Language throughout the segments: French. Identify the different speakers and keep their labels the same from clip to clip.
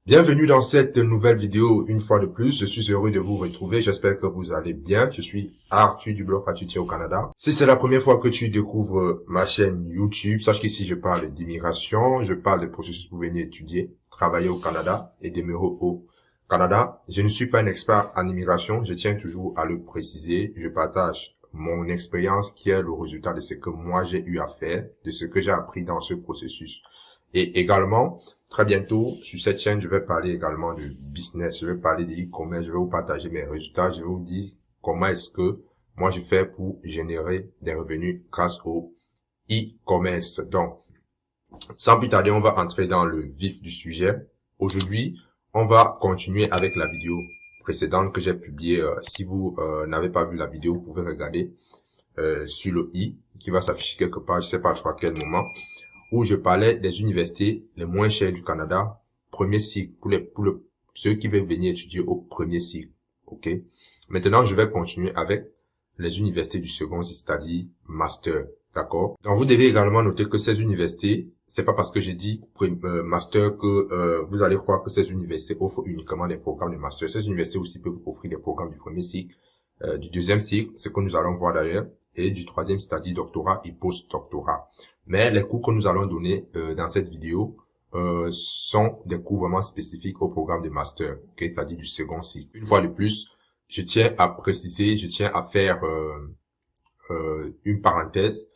Speaker 1: Bienvenue dans cette nouvelle vidéo une fois de plus. Je suis heureux de vous retrouver. J'espère que vous allez bien. Je suis Arthur du blog Arthur au Canada. Si c'est la première fois que tu découvres ma chaîne YouTube, sache qu'ici je parle d'immigration, je parle des processus pour venir étudier, travailler au Canada et demeurer au Canada. Je ne suis pas un expert en immigration, je tiens toujours à le préciser. Je partage mon expérience qui est le résultat de ce que moi j'ai eu à faire, de ce que j'ai appris dans ce processus. Et également, très bientôt, sur cette chaîne, je vais parler également de business, je vais parler de e-commerce, je vais vous partager mes résultats, je vais vous dire comment est-ce que moi je fais pour générer des revenus grâce au e-commerce. Donc, sans plus tarder, on va entrer dans le vif du sujet. Aujourd'hui, on va continuer avec la vidéo précédente que j'ai publiée. Si vous n'avez pas vu la vidéo, vous pouvez regarder sur le i qui va s'afficher quelque part, je sais pas à quel moment, où je parlais des universités les moins chères du Canada, premier cycle, ceux qui veulent venir étudier au premier cycle. Ok. Maintenant, je vais continuer avec les universités du second cycle, c'est-à-dire master. D'accord. Donc, vous devez également noter que ces universités, c'est pas parce que j'ai dit master que vous allez croire que ces universités offrent uniquement des programmes de master. Ces universités aussi peuvent offrir des programmes du premier cycle, du deuxième cycle, ce que nous allons voir d'ailleurs, et du troisième, c'est-à-dire doctorat et post-doctorat. Mais les cours que nous allons donner dans cette vidéo sont des cours vraiment spécifiques au programme de master, okay, c'est-à-dire du second cycle. Une fois de plus, je tiens à préciser, je tiens à faire une parenthèse.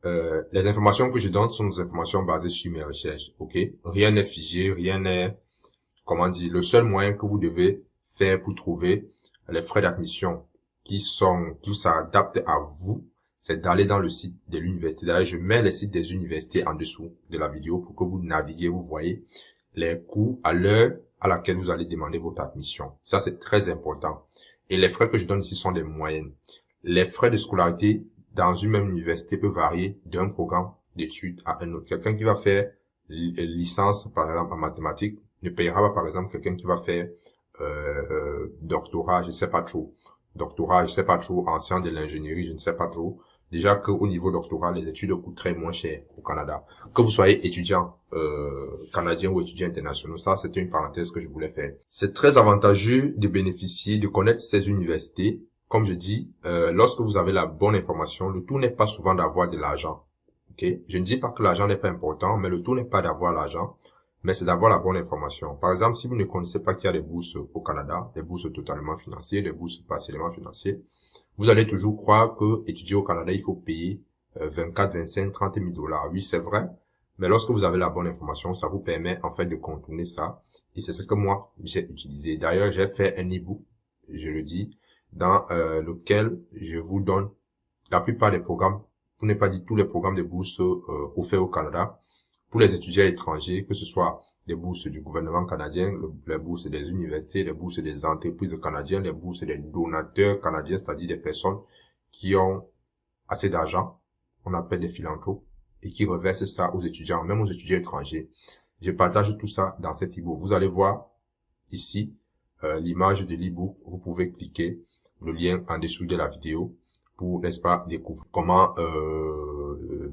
Speaker 1: Les informations que je donne sont des informations basées sur mes recherches, ok? Rien n'est figé, rien n'est, comment dire, le seul moyen que vous devez faire pour trouver les frais d'admission qui s'adaptent à vous, c'est d'aller dans le site de l'université. D'ailleurs, je mets les sites des universités en dessous de la vidéo pour que vous naviguez, vous voyez les coûts à l'heure à laquelle vous allez demander votre admission. Ça, c'est très important. Et les frais que je donne ici sont des moyennes. Les frais de scolarité dans une même université peuvent varier d'un programme d'études à un autre. Quelqu'un qui va faire licence, par exemple, en mathématiques, ne payera pas, par exemple, quelqu'un qui va faire doctorat, je sais pas trop. Doctorat, je sais pas trop, en sciences de l'ingénierie, je ne sais pas trop. Déjà qu'au niveau doctoral, les études coûtent très moins cher au Canada. Que vous soyez étudiant canadien ou étudiant international, ça c'était une parenthèse que je voulais faire. C'est très avantageux de bénéficier, de connaître ces universités. Comme je dis, lorsque vous avez la bonne information, le tout n'est pas souvent d'avoir de l'argent. Okay? Je ne dis pas que l'argent n'est pas important, mais le tout n'est pas d'avoir l'argent, mais c'est d'avoir la bonne information. Par exemple, si vous ne connaissez pas qu'il y a des bourses au Canada, des bourses totalement financières, des bourses partiellement financières, vous allez toujours croire que étudier au Canada, il faut payer 24, 25, 30 000 dollars. Oui, c'est vrai. Mais lorsque vous avez la bonne information, ça vous permet en fait de contourner ça. Et c'est ce que moi, j'ai utilisé. D'ailleurs, j'ai fait un e-book, je le dis, dans lequel je vous donne la plupart des programmes, pour ne pas dire tous les programmes de bourse offerts au Canada, pour les étudiants étrangers, que ce soit les bourses du gouvernement canadien, les bourses des universités, les bourses des entreprises canadiennes, les bourses des donateurs canadiens, c'est-à-dire des personnes qui ont assez d'argent, on appelle des philanthropes, et qui reversent ça aux étudiants, même aux étudiants étrangers. Je partage tout ça dans cet e-book. Vous allez voir ici l'image de l'e-book. Vous pouvez cliquer le lien en dessous de la vidéo pour, n'est-ce pas, découvrir comment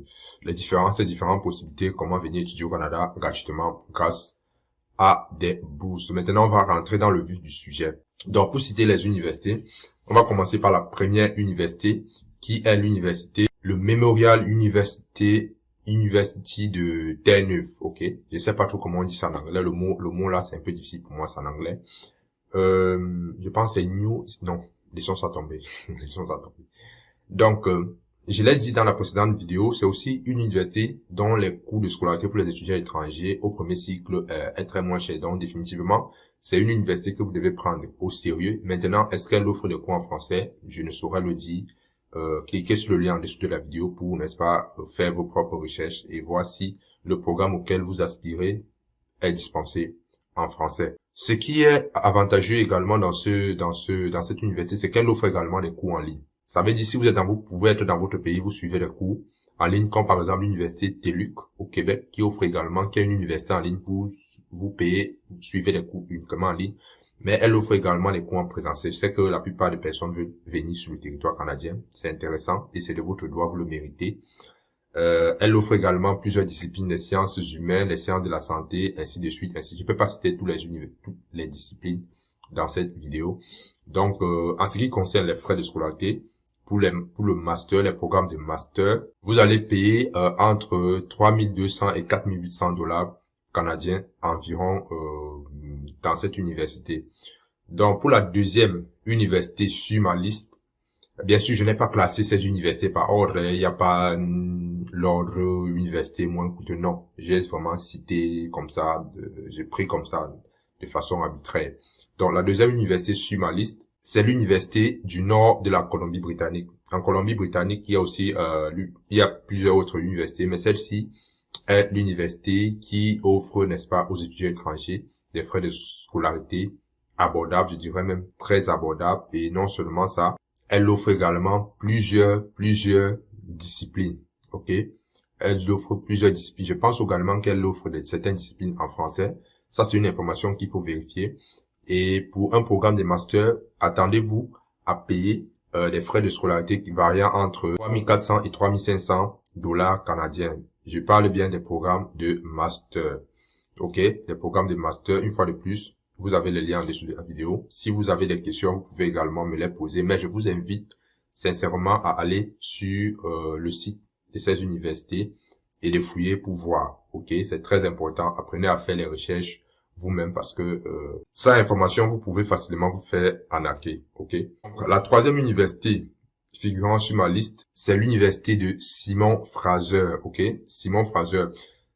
Speaker 1: ces différentes possibilités, comment venir étudier au Canada gratuitement grâce à des bourses. Maintenant, on va rentrer dans le vif du sujet. Donc, pour citer les universités, on va commencer par la première université, qui est l'université, le Memorial University de Terre-Neuve, ok? Je sais pas trop comment on dit ça en anglais. Le mot là, c'est un peu difficile pour moi, c'est en anglais. Je pense que c'est non, laissons ça tomber. Laissons ça tomber. Donc, je l'ai dit dans la précédente vidéo, c'est aussi une université dont les coûts de scolarité pour les étudiants étrangers au premier cycle est très moins cher. Donc, définitivement, c'est une université que vous devez prendre au sérieux. Maintenant, est-ce qu'elle offre des cours en français? Je ne saurais le dire. Cliquez sur le lien en dessous de la vidéo pour, n'est-ce pas, faire vos propres recherches et voir si le programme auquel vous aspirez est dispensé en français. Ce qui est avantageux également dans cette université, c'est qu'elle offre également des cours en ligne. Ça veut dire si vous pouvez être dans votre pays, vous suivez des cours en ligne, comme par exemple l'université TELUC au Québec, qui offre également, qui est une université en ligne, vous payez, vous suivez des cours uniquement en ligne, mais elle offre également des cours en présentiel. Je sais que la plupart des personnes veulent venir sur le territoire canadien, c'est intéressant et c'est de votre droit, vous le méritez. Elle offre également plusieurs disciplines, les sciences humaines, les sciences de la santé, ainsi de suite, ainsi. Je ne peux pas citer toutes les disciplines dans cette vidéo. Donc, en ce qui concerne les frais de scolarité, pour le master, les programmes de master, vous allez payer entre 3200 et 4800 dollars canadiens environ dans cette université. Donc, pour la deuxième université sur ma liste, bien sûr, je n'ai pas classé ces universités par ordre. Il n'y a pas l'ordre université moins coûteux. Non, j'ai vraiment cité comme ça, j'ai pris comme ça de façon arbitraire. Donc, la deuxième université sur ma liste, c'est l'université du nord de la Colombie-Britannique. En Colombie-Britannique, il y a aussi il y a plusieurs autres universités, mais celle-ci est l'université qui offre, n'est-ce pas, aux étudiants étrangers des frais de scolarité abordables, je dirais même très abordables. Et non seulement ça, elle offre également plusieurs disciplines, ok? Elle offre plusieurs disciplines. Je pense également qu'elle offre certaines disciplines en français. Ça, c'est une information qu'il faut vérifier. Et pour un programme de master, attendez-vous à payer des frais de scolarité qui varient entre 3400 et 3500 dollars canadiens. Je parle bien des programmes de master, ok? Des programmes de master, une fois de plus. Vous avez le lien en dessous de la vidéo. Si vous avez des questions, vous pouvez également me les poser. Mais je vous invite sincèrement à aller sur le site de ces universités et de fouiller pour voir. Ok, c'est très important. Apprenez à faire les recherches vous-même parce que sans information, vous pouvez facilement vous faire arnaquer. Ok. Donc, la troisième université figurant sur ma liste, c'est l'université de Simon Fraser. Ok, Simon Fraser.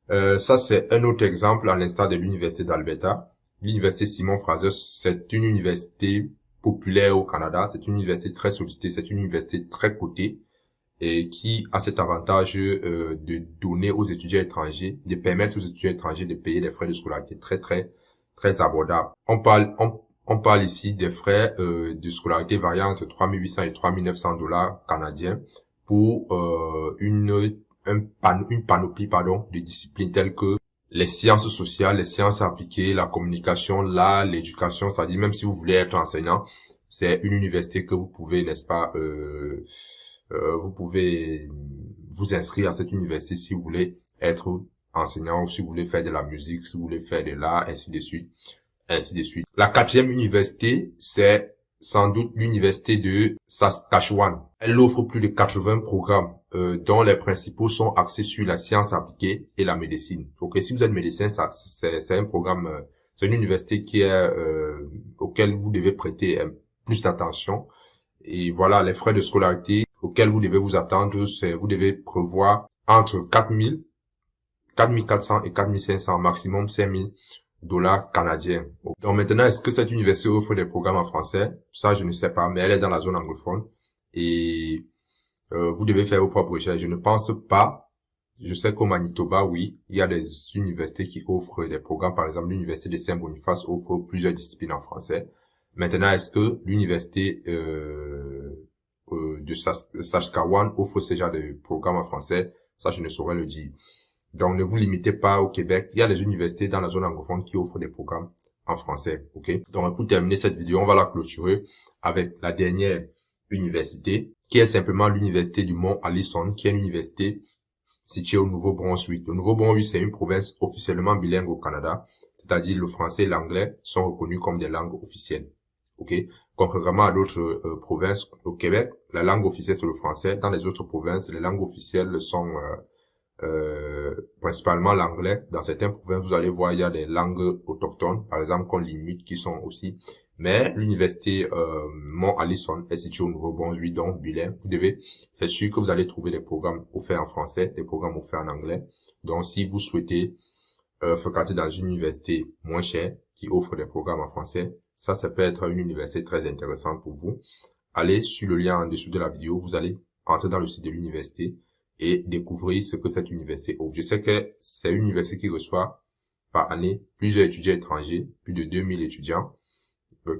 Speaker 1: Ça, c'est un autre exemple à l'instar de l'université d'Alberta. L'université Simon Fraser, c'est une université populaire au Canada. C'est une université très sollicitée. C'est une université très cotée et qui a cet avantage de donner aux étudiants étrangers, de permettre aux étudiants étrangers de payer des frais de scolarité très abordables. On parle ici des frais de scolarité variant entre 3800 et 3900 dollars canadiens pour une panoplie de disciplines telles que les sciences sociales, les sciences appliquées, la communication, l'art, l'éducation, c'est-à-dire même si vous voulez être enseignant, c'est une université que vous pouvez, n'est-ce pas, vous pouvez vous inscrire à cette université si vous voulez être enseignant ou si vous voulez faire de la musique, si vous voulez faire de l'art, ainsi de suite, ainsi de suite. La quatrième université, c'est sans doute l'université de Saskatchewan. Elle offre plus de 80 programmes dont les principaux sont axés sur la science appliquée et la médecine. Donc si vous êtes médecin, ça c'est un programme, c'est une université qui est auquel vous devez prêter plus d'attention. Et voilà, les frais de scolarité auxquels vous devez vous attendre, c'est vous devez prévoir entre 4400 et 4500, maximum 5000 dollars canadiens. Donc maintenant, est-ce que cette université offre des programmes en français? Ça, je ne sais pas, mais elle est dans la zone anglophone. Et vous devez faire vos propres recherches. Je ne pense pas. Je sais qu'au Manitoba, oui, il y a des universités qui offrent des programmes. Par exemple, l'université de Saint-Boniface offre plusieurs disciplines en français. Maintenant, est-ce que l'université de Saskatchewan offre ce genre de programme en français? Ça, je ne saurais le dire. Donc, ne vous limitez pas au Québec. Il y a des universités dans la zone anglophone qui offrent des programmes en français. Ok. Donc, pour terminer cette vidéo, on va la clôturer avec la dernière université, qui est simplement l'université du Mont Allison, qui est une université située au Nouveau-Brunswick. Le Nouveau-Brunswick, c'est une province officiellement bilingue au Canada, c'est-à-dire le français et l'anglais sont reconnus comme des langues officielles. Ok. Contrairement à d'autres provinces au Québec, la langue officielle c'est le français. Dans les autres provinces, les langues officielles sont principalement l'anglais. Dans certaines provinces, vous allez voir, il y a des langues autochtones, par exemple comme l'Inuit qui sont aussi. Mais l'université Mont Allison est située au Nouveau-Brunswick, donc bilingue. Vous devez être sûr que vous allez trouver des programmes offerts en français, des programmes offerts en anglais. Donc, si vous souhaitez fréquenter dans une université moins chère qui offre des programmes en français, ça peut être une université très intéressante pour vous. Allez sur le lien en dessous de la vidéo, vous allez entrer dans le site de l'université et découvrir ce que cette université offre. Je sais que c'est une université qui reçoit par année plusieurs étudiants étrangers, plus de 2000 étudiants,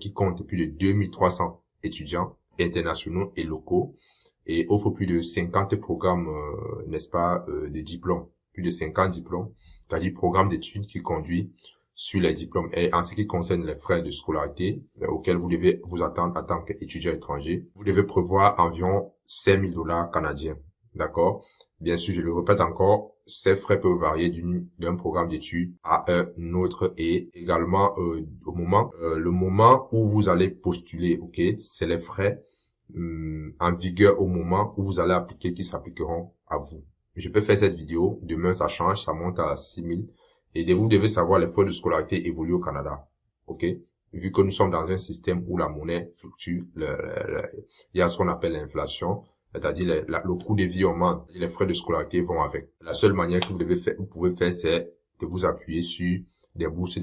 Speaker 1: qui compte plus de 2300 étudiants internationaux et locaux, et offre plus de 50 programmes, n'est-ce pas, de diplômes, plus de 50 diplômes, c'est-à-dire programmes d'études qui conduit sur les diplômes. Et en ce qui concerne les frais de scolarité auxquels vous devez vous attendre en tant qu'étudiant étranger, vous devez prévoir environ 5000 dollars canadiens. D'accord? Bien sûr, je le répète encore, ces frais peuvent varier d'un programme d'études à un autre et également le moment où vous allez postuler, ok, c'est les frais en vigueur au moment où vous allez appliquer qui s'appliqueront à vous. Je peux faire cette vidéo, demain ça change, ça monte à 6 000 et vous devez savoir les frais de scolarité évoluent au Canada, ok. Vu que nous sommes dans un système où la monnaie fluctue, il y a ce qu'on appelle l'inflation, c'est-à-dire le coût de vie augmente, et les frais de scolarité vont avec. La seule manière que vous pouvez faire, c'est de vous appuyer sur des bourses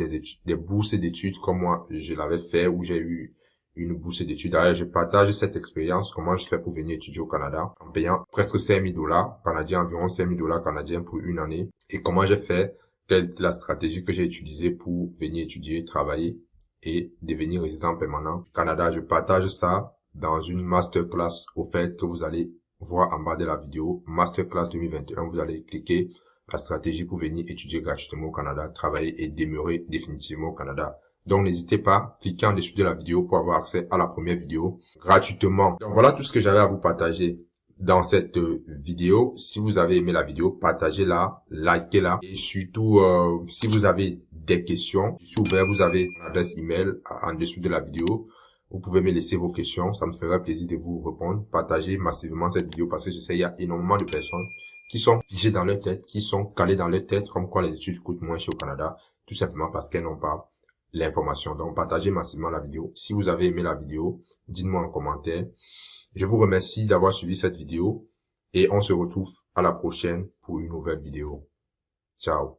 Speaker 1: d'études comme moi, je l'avais fait, où j'ai eu une bourse d'études. D'ailleurs, je partage cette expérience, comment je fais pour venir étudier au Canada, en payant presque 5 000 $ canadiens, environ 5 000 $ canadiens pour une année. Et comment j'ai fait, quelle est la stratégie que j'ai utilisée pour venir étudier, travailler et devenir résident permanent au Canada. Je partage ça dans une masterclass au fait que vous allez voir en bas de la vidéo, masterclass 2021, vous allez cliquer la stratégie pour venir étudier gratuitement au Canada, travailler et demeurer définitivement au Canada. Donc n'hésitez pas, cliquez en dessous de la vidéo pour avoir accès à la première vidéo gratuitement. Donc voilà tout ce que j'avais à vous partager dans cette vidéo. Si vous avez aimé la vidéo, partagez-la, likez-la et surtout si vous avez des questions, je suis ouvert, vous avez une adresse email en dessous de la vidéo. Vous pouvez me laisser vos questions, ça me ferait plaisir de vous répondre. Partagez massivement cette vidéo parce que je sais il y a énormément de personnes qui sont figées dans leur tête, qui sont calées dans leur tête, comme quoi les études coûtent moins cher au Canada, tout simplement parce qu'elles n'ont pas l'information. Donc partagez massivement la vidéo. Si vous avez aimé la vidéo, dites-moi en commentaire. Je vous remercie d'avoir suivi cette vidéo et on se retrouve à la prochaine pour une nouvelle vidéo. Ciao.